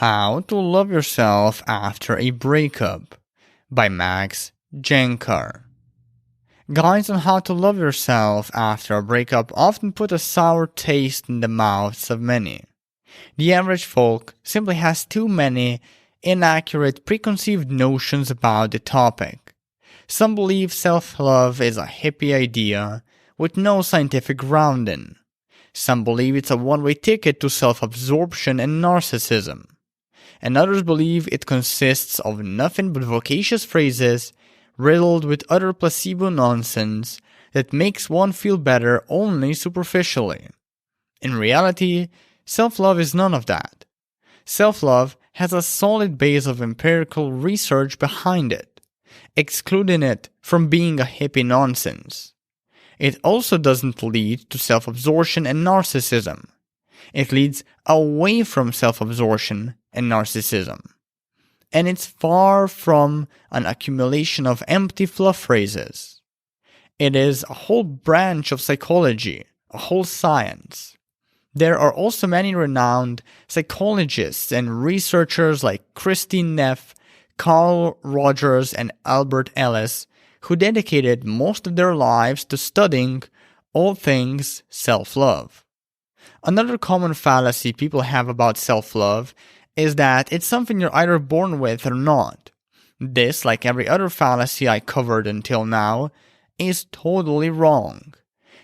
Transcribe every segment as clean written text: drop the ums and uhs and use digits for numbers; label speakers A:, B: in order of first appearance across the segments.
A: How to Love Yourself After a Breakup by Jancar. Guides on how to love yourself after a breakup often put a sour taste in the mouths of many. The average folk simply has too many inaccurate preconceived notions about the topic. Some believe self-love is a hippie idea with no scientific grounding. Some believe it's a one-way ticket to self-absorption and narcissism. And others believe it consists of nothing but vocacious phrases riddled with utter placebo nonsense that makes one feel better only superficially. In reality, self-love is none of that. Self-love has a solid base of empirical research behind it, excluding it from being a hippie nonsense. It also doesn't lead to self-absorption and narcissism. It leads away from self-absorption and narcissism. And it's far from an accumulation of empty fluff phrases. It is a whole branch of psychology, a whole science. There are also many renowned psychologists and researchers like Christine Neff, Carl Rogers, and Albert Ellis who dedicated most of their lives to studying all things self-love. Another common fallacy people have about self-love is that it's something you're either born with or not. This, like every other fallacy I covered until now, is totally wrong.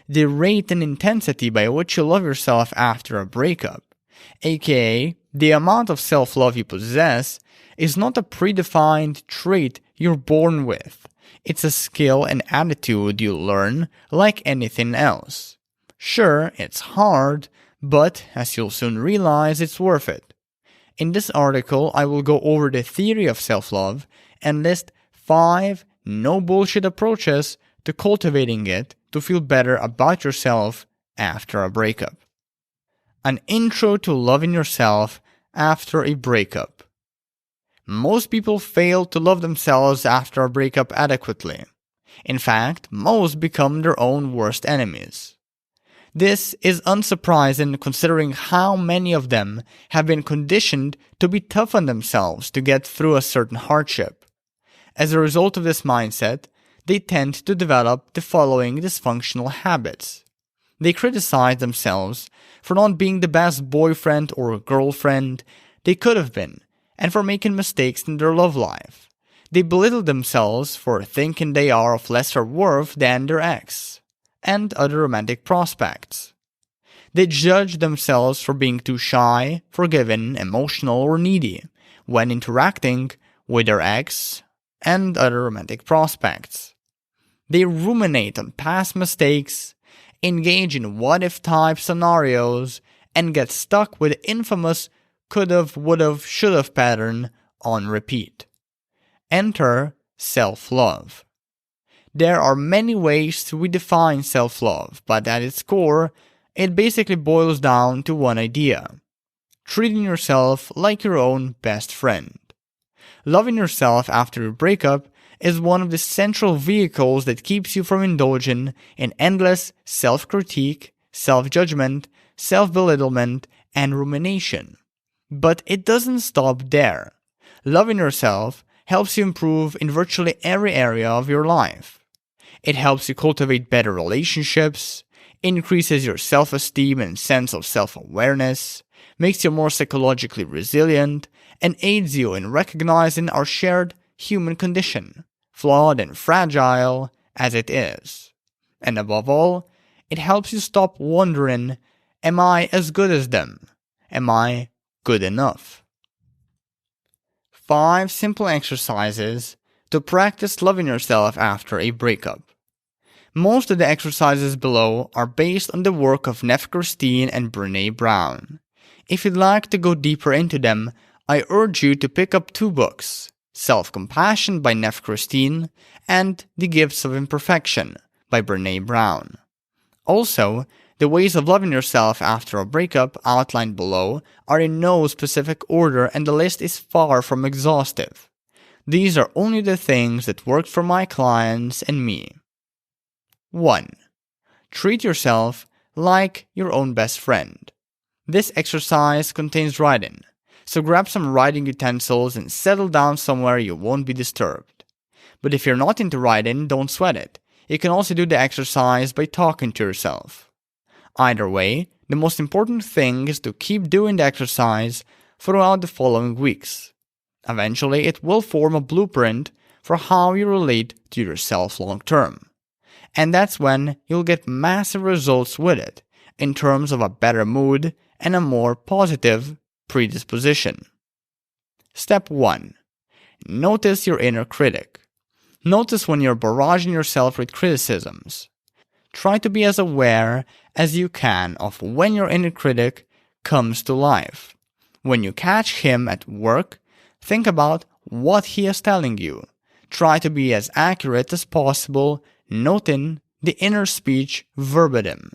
A: The rate and intensity by which you love yourself after a breakup, aka the amount of self-love you possess, is not a predefined trait you're born with. It's a skill and attitude you learn like anything else. Sure, it's hard, but as you'll soon realize, it's worth it. In this article, I will go over the theory of self-love and list 5 no-bullshit approaches to cultivating it to feel better about yourself after a breakup. An intro to loving yourself after a breakup. Most people fail to love themselves after a breakup adequately. In fact, most become their own worst enemies. This is unsurprising considering how many of them have been conditioned to be tough on themselves to get through a certain hardship. As a result of this mindset, they tend to develop the following dysfunctional habits. They criticize themselves for not being the best boyfriend or girlfriend they could have been, and for making mistakes in their love life. They belittle themselves for thinking they are of lesser worth than their ex and other romantic prospects. They judge themselves for being too shy, forgiving, emotional, or needy when interacting with their ex and other romantic prospects. They ruminate on past mistakes, engage in what-if type scenarios, and get stuck with the infamous could've, would've, should've pattern on repeat. Enter self-love. There are many ways to redefine self-love, but at its core, it basically boils down to one idea: treating yourself like your own best friend. Loving yourself after a breakup is one of the central vehicles that keeps you from indulging in endless self-critique, self-judgment, self-belittlement, and rumination. But it doesn't stop there. Loving yourself helps you improve in virtually every area of your life. It helps you cultivate better relationships, increases your self-esteem and sense of self-awareness, makes you more psychologically resilient, and aids you in recognizing our shared human condition, flawed and fragile as it is. And above all, it helps you stop wondering, am I as good as them? Am I good enough? 5 simple exercises to practice loving yourself after a breakup. Most of the exercises below are based on the work of Neff Christine and Brené Brown. If you'd like to go deeper into them, I urge you to pick up 2 books, Self-Compassion by Neff Christine and The Gifts of Imperfection by Brené Brown. Also, the ways of loving yourself after a breakup outlined below are in no specific order, and the list is far from exhaustive. These are only the things that worked for my clients and me. 1. Treat yourself like your own best friend. This exercise contains writing, So grab some writing utensils and settle down somewhere you won't be disturbed. But if you're not into writing, don't sweat it. You can also do the exercise by talking to yourself. Either way, the most important thing is to keep doing the exercise throughout the following weeks. Eventually, it will form a blueprint for how you relate to yourself long term. And that's when you'll get massive results with it, in terms of a better mood and a more positive predisposition. Step 1. Notice your inner critic. Notice when you're barraging yourself with criticisms. Try to be as aware as you can of when your inner critic comes to life. When you catch him at work, think about what he is telling you. Try to be as accurate as possible, noting the inner speech verbatim.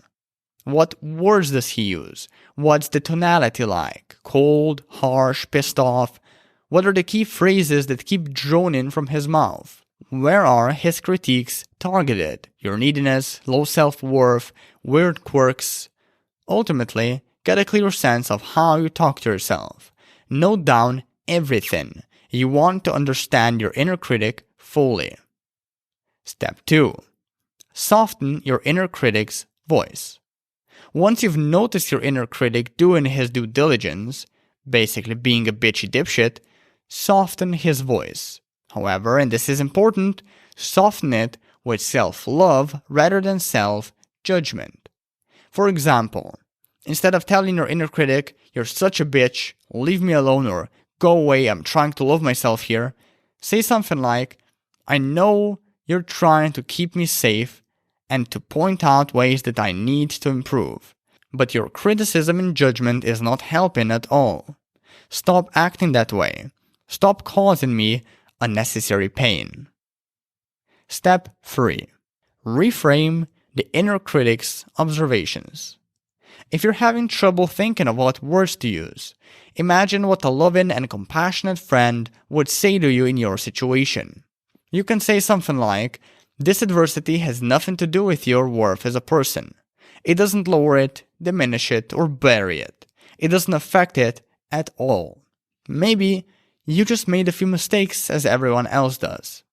A: What words does he use? What's the tonality like? Cold, harsh, pissed off? What are the key phrases that keep droning from his mouth? Where are his critiques targeted? Your neediness, low self-worth, weird quirks? Ultimately, get a clear sense of how you talk to yourself. Note down everything. You want to understand your inner critic fully. Step 2. Soften your inner critic's voice. Once you've noticed your inner critic doing his due diligence, basically being a bitchy dipshit, soften his voice. However, and this is important, soften it with self-love rather than self-judgment. For example, instead of telling your inner critic, "You're such a bitch, leave me alone," or "Go away, I'm trying to love myself here," say something like, "I know you're trying to keep me safe and to point out ways that I need to improve, but your criticism and judgment is not helping at all. Stop acting that way. Stop causing me unnecessary pain." Step 3. Reframe the inner critic's observations. If you're having trouble thinking of what words to use, imagine what a loving and compassionate friend would say to you in your situation. You can say something like, "This adversity has nothing to do with your worth as a person. It doesn't lower it, diminish it, or bury it. It doesn't affect it at all. Maybe you just made a few mistakes as everyone else does."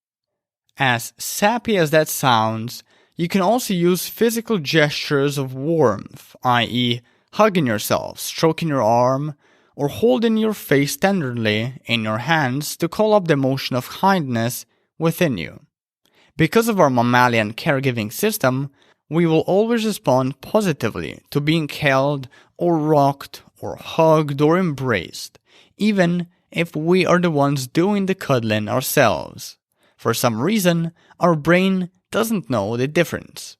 A: As sappy as that sounds, you can also use physical gestures of warmth, i.e., hugging yourself, stroking your arm, or holding your face tenderly in your hands to call up the emotion of kindness within you. Because of our mammalian caregiving system, we will always respond positively to being held or rocked or hugged or embraced, even if we are the ones doing the cuddling ourselves. For some reason, our brain doesn't know the difference.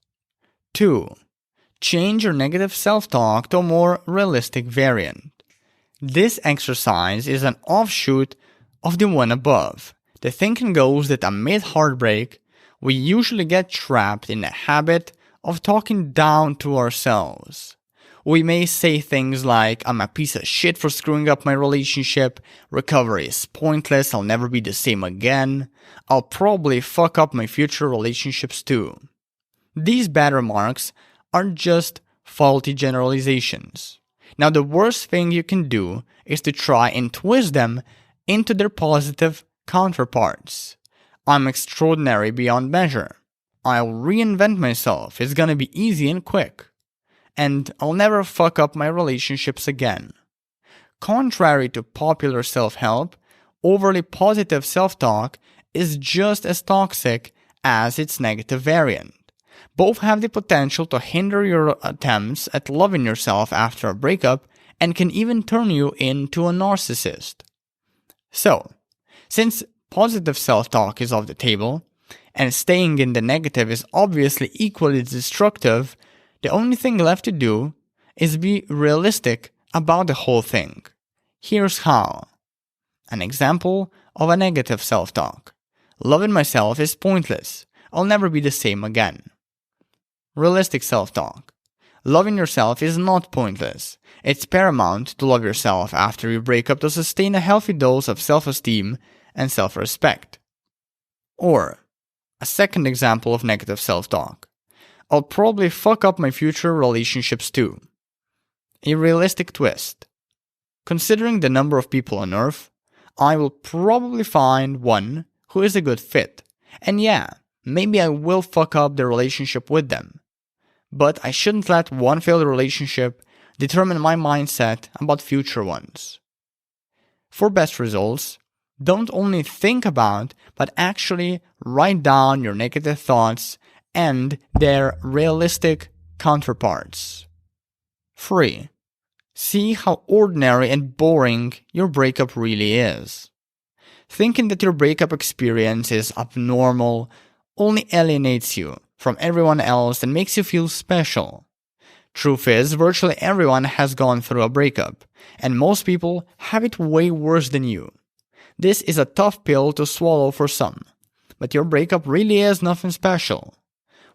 A: 2. Change your negative self-talk to a more realistic variant. This exercise is an offshoot of the one above. The thinking goes that amid heartbreak, we usually get trapped in the habit of talking down to ourselves. We may say things like, "I'm a piece of shit for screwing up my relationship," "Recovery is pointless, I'll never be the same again," "I'll probably fuck up my future relationships too." These bad remarks are just faulty generalizations. Now, the worst thing you can do is to try and twist them into their positive counterparts. "I'm extraordinary beyond measure," "I'll reinvent myself, it's gonna be easy and quick," and "I'll never fuck up my relationships again." Contrary to popular self-help, overly positive self-talk is just as toxic as its negative variant. Both have the potential to hinder your attempts at loving yourself after a breakup and can even turn you into a narcissist. So, since positive self-talk is off the table, and staying in the negative is obviously equally destructive, the only thing left to do is be realistic about the whole thing. Here's how. An example of a negative self-talk. "Loving myself is pointless. I'll never be the same again." Realistic self-talk. "Loving yourself is not pointless. It's paramount to love yourself after you break up to sustain a healthy dose of self-esteem and self-respect." Or, a second example of negative self-talk. "I'll probably fuck up my future relationships too." A realistic twist. Considering the number of people on Earth, I will probably find one who is a good fit. And yeah, maybe I will fuck up the relationship with them. But I shouldn't let one failed relationship determine my mindset about future ones. For best results, don't only think about, but actually write down your negative thoughts and their realistic counterparts. 3. See how ordinary and boring your breakup really is. Thinking that your breakup experience is abnormal only alienates you from everyone else and makes you feel special. Truth is, virtually everyone has gone through a breakup, and most people have it way worse than you. This is a tough pill to swallow for some, but your breakup really is nothing special.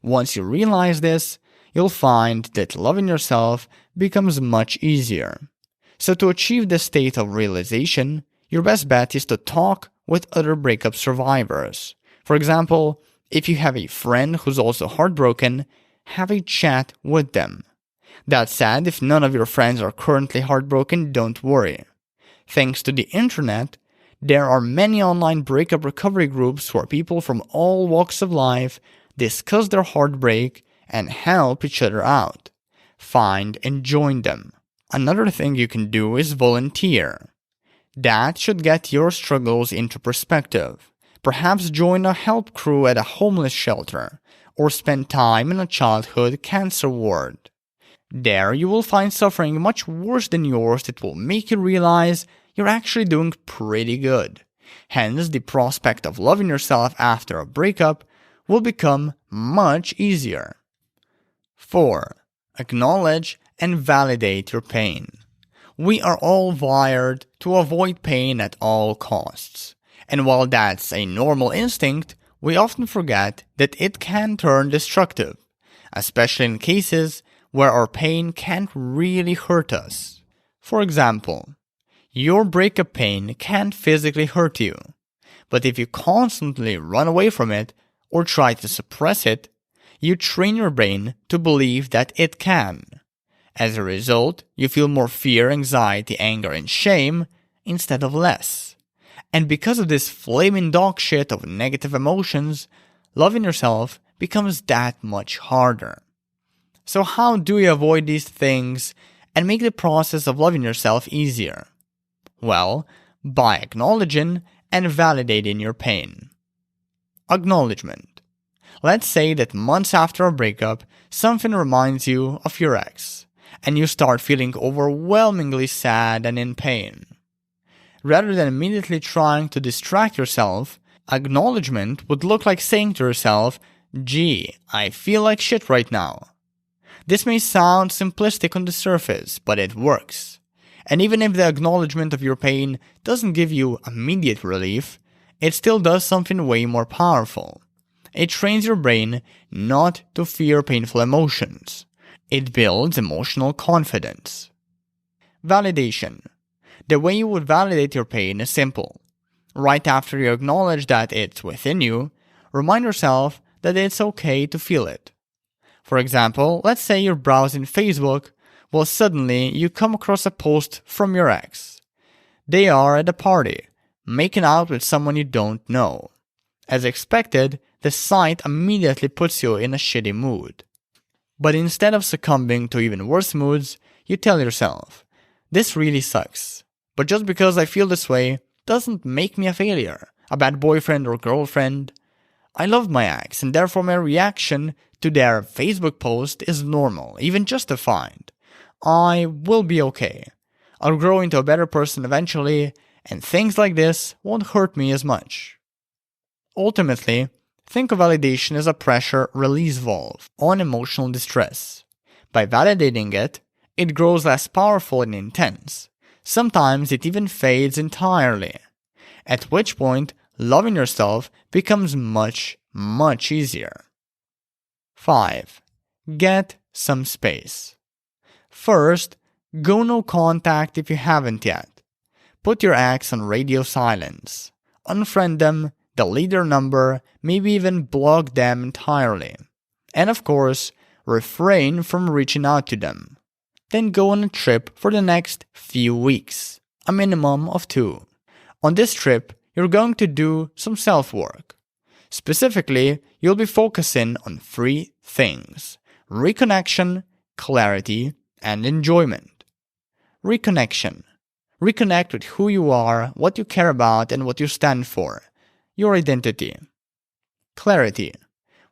A: Once you realize this, you'll find that loving yourself becomes much easier. So to achieve this state of realization, your best bet is to talk with other breakup survivors. For example, if you have a friend who's also heartbroken, have a chat with them. That said, if none of your friends are currently heartbroken, don't worry. Thanks to the internet, there are many online breakup recovery groups where people from all walks of life discuss their heartbreak and help each other out. Find and join them. Another thing you can do is volunteer. That should get your struggles into perspective. Perhaps join a help crew at a homeless shelter, or spend time in a childhood cancer ward. There you will find suffering much worse than yours that will make you realize you're actually doing pretty good. Hence, the prospect of loving yourself after a breakup will become much easier. 4. Acknowledge and validate your pain. We are all wired to avoid pain at all costs. And while that's a normal instinct, we often forget that it can turn destructive, especially in cases where our pain can't really hurt us. For example, your breakup pain can't physically hurt you, but if you constantly run away from it or try to suppress it, you train your brain to believe that it can. As a result, you feel more fear, anxiety, anger, and shame instead of less. And because of this flaming dog shit of negative emotions, loving yourself becomes that much harder. So how do you avoid these things and make the process of loving yourself easier? Well, by acknowledging and validating your pain. Acknowledgement. Let's say that months after a breakup, something reminds you of your ex, and you start feeling overwhelmingly sad and in pain. Rather than immediately trying to distract yourself, acknowledgement would look like saying to yourself, "Gee, I feel like shit right now." This may sound simplistic on the surface, but it works. And even if the acknowledgement of your pain doesn't give you immediate relief, it still does something way more powerful. It trains your brain not to fear painful emotions. It builds emotional confidence. Validation. The way you would validate your pain is simple. Right after you acknowledge that it's within you, remind yourself that it's okay to feel it. For example, let's say you're browsing Facebook, well suddenly you come across a post from your ex. They are at a party, making out with someone you don't know. As expected, the sight immediately puts you in a shitty mood. But instead of succumbing to even worse moods, you tell yourself, "This really sucks. But just because I feel this way doesn't make me a failure, a bad boyfriend or girlfriend. I love my ex, and therefore my reaction to their Facebook post is normal, even justified. I will be okay. I'll grow into a better person eventually, and things like this won't hurt me as much." Ultimately, think of validation as a pressure release valve on emotional distress. By validating it, it grows less powerful and intense. Sometimes it even fades entirely, at which point loving yourself becomes much, much easier. 5. Get some space. First, go no contact if you haven't yet. Put your ex on radio silence. Unfriend them, delete their number, maybe even block them entirely. And of course, refrain from reaching out to them. Then go on a trip for the next few weeks, a minimum of 2. On this trip, you're going to do some self-work. Specifically, you'll be focusing on 3 things: reconnection, clarity, and enjoyment. Reconnection. Reconnect with who you are, what you care about, and what you stand for. Your identity. Clarity.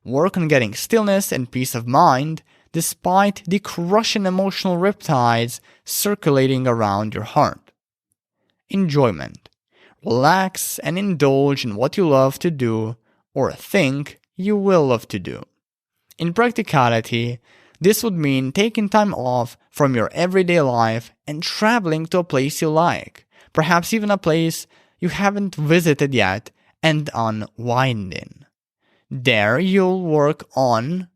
A: Work on getting stillness and peace of mind despite the crushing emotional riptides circulating around your heart. Enjoyment. Relax and indulge in what you love to do or think you will love to do. In practicality, this would mean taking time off from your everyday life and traveling to a place you like, perhaps even a place you haven't visited yet, and unwinding. There you'll work on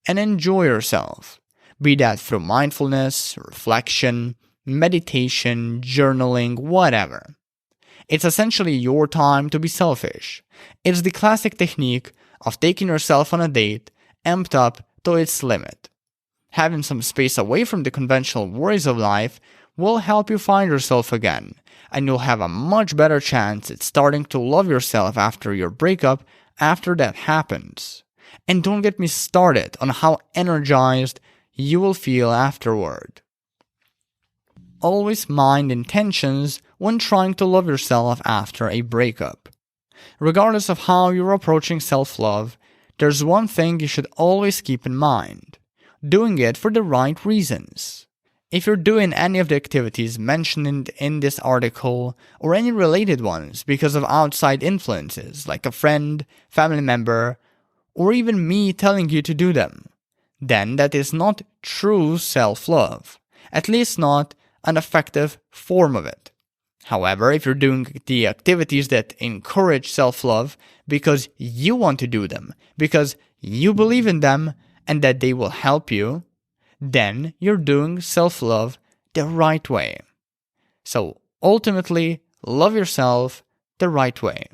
A: and enjoy yourself, be that through mindfulness, reflection, meditation, journaling, whatever. It's essentially your time to be selfish. It's the classic technique of taking yourself on a date, amped up to its limit. Having some space away from the conventional worries of life will help you find yourself again, and you'll have a much better chance at starting to love yourself after your breakup after that happens. And don't get me started on how energized you will feel afterward. Always mind intentions when trying to love yourself after a breakup. Regardless of how you're approaching self-love, there's one thing you should always keep in mind: doing it for the right reasons. If you're doing any of the activities mentioned in this article, or any related ones because of outside influences like a friend, family member, or even me telling you to do them, then that is not true self-love, at least not an effective form of it. However, if you're doing the activities that encourage self-love because you want to do them, because you believe in them and that they will help you, then you're doing self-love the right way. So ultimately, love yourself the right way.